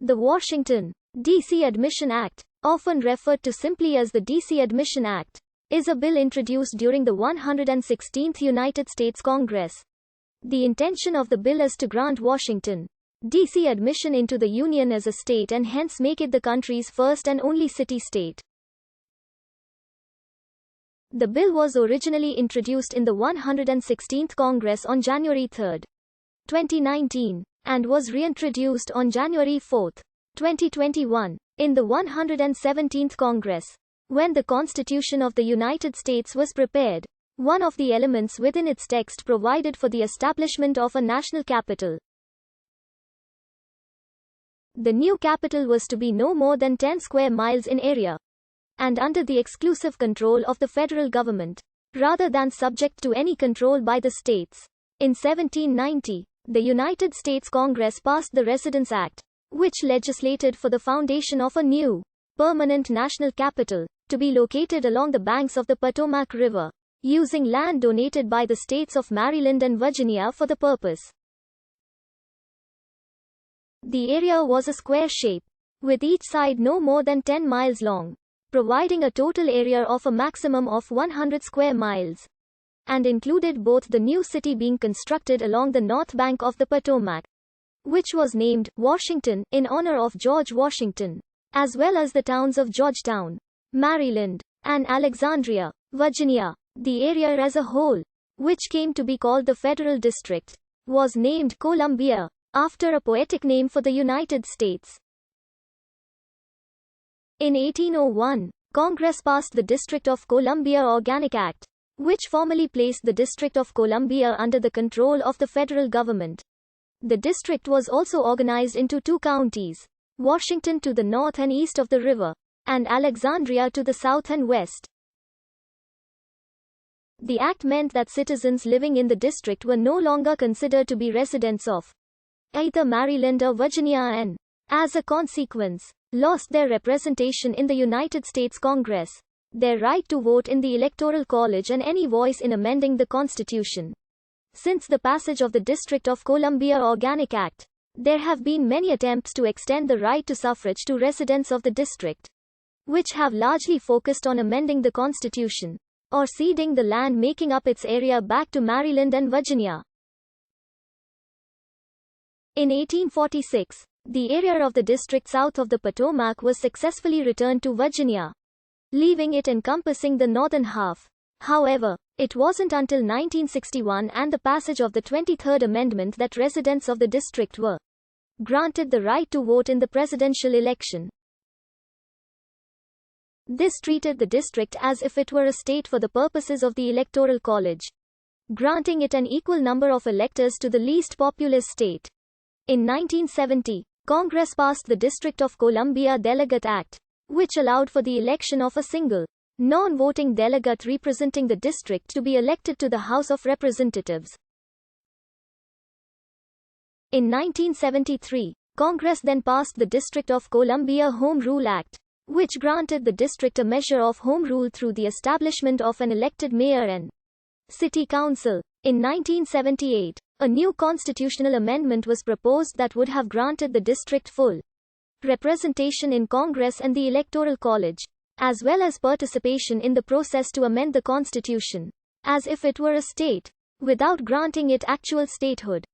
The Washington, D.C. Admission Act, often referred to simply as the D.C. Admission Act, is a bill introduced during the 116th United States Congress. The intention of the bill is to grant Washington, D.C. admission into the Union as a state and hence make it the country's first and only city-state. The bill was originally introduced in the 116th Congress on January 3, 2019, and was reintroduced on January 4, 2021, in the 117th Congress. When the Constitution of the United States was prepared, one of the elements within its text provided for the establishment of a national capital. The new capital was to be no more than 10 square miles in area, and under the exclusive control of the federal government, rather than subject to any control by the states. In 1790, the United States Congress passed the Residence Act, which legislated for the foundation of a new, permanent national capital, to be located along the banks of the Potomac River, using land donated by the states of Maryland and Virginia for the purpose. The area was a square shape, with each side no more than 10 miles long, providing a total area of a maximum of 100 square miles, and included both the new city being constructed along the north bank of the Potomac, which was named Washington in honor of George Washington, as well as the towns of Georgetown, Maryland, and Alexandria, Virginia. The area as a whole, which came to be called the Federal District, was named Columbia, after a poetic name for the United States. In 1801, Congress passed the District of Columbia Organic Act, which formally placed the District of Columbia under the control of the federal government. The district was also organized into two counties, Washington to the north and east of the river, and Alexandria to the south and west. The act meant that citizens living in the district were no longer considered to be residents of either Maryland or Virginia and, as a consequence, lost their representation in the United States Congress, their right to vote in the Electoral College and any voice in amending the Constitution. Since the passage of the District of Columbia Organic Act, there have been many attempts to extend the right to suffrage to residents of the district, which have largely focused on amending the Constitution, or ceding the land making up its area back to Maryland and Virginia. In 1846, the area of the district south of the Potomac was successfully returned to Virginia, leaving it encompassing the northern half. However, it wasn't until 1961 and the passage of the 23rd Amendment that residents of the district were granted the right to vote in the presidential election. This treated the district as if it were a state for the purposes of the Electoral College, granting it an equal number of electors to the least populous state. In 1970, Congress passed the District of Columbia Delegate Act, which allowed for the election of a single, non-voting delegate representing the district to be elected to the House of Representatives. In 1973, Congress then passed the District of Columbia Home Rule Act, which granted the district a measure of home rule through the establishment of an elected mayor and city council. In 1978, a new constitutional amendment was proposed that would have granted the district full representation in Congress and the Electoral College, as well as participation in the process to amend the Constitution, as if it were a state, without granting it actual statehood.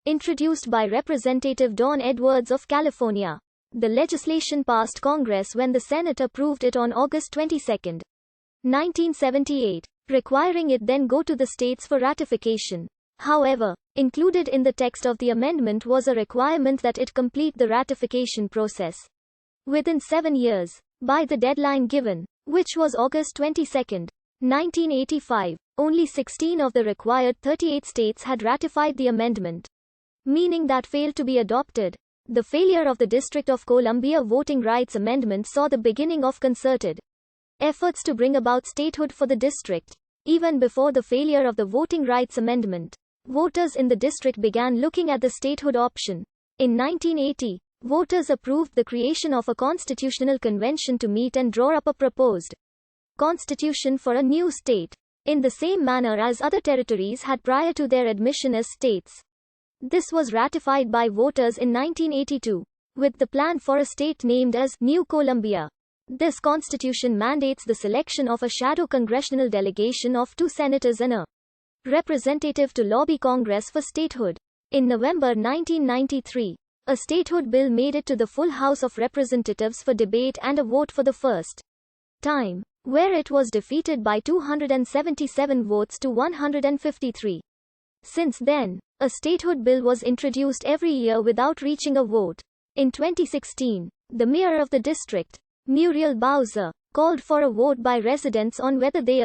Introduced by Representative Don Edwards of California, the legislation passed Congress when the Senate approved it on August 22, 1978, requiring it then go to the states for ratification. However, included in the text of the amendment was a requirement that it complete the ratification process within 7 years, by the deadline given, which was August 22, 1985. Only 16 of the required 38 states had ratified the amendment, meaning that failed to be adopted. The failure of the District of Columbia Voting Rights Amendment saw the beginning of concerted efforts to bring about statehood for the district. Even before the failure of the Voting Rights Amendment, voters in the district began looking at the statehood option. In 1980, voters approved the creation of a constitutional convention to meet and draw up a proposed constitution for a new state, in the same manner as other territories had prior to their admission as states. This was ratified by voters in 1982, with the plan for a state named as New Columbia. This constitution mandates the selection of a shadow congressional delegation of 2 senators and a representative to lobby Congress for statehood. In November 1993, a statehood bill made it to the full House of Representatives for debate and a vote for the first time, where it was defeated by 277 votes to 153. Since then, a statehood bill was introduced every year without reaching a vote. In 2016, the mayor of the district, Muriel Bowser, called for a vote by residents on whether they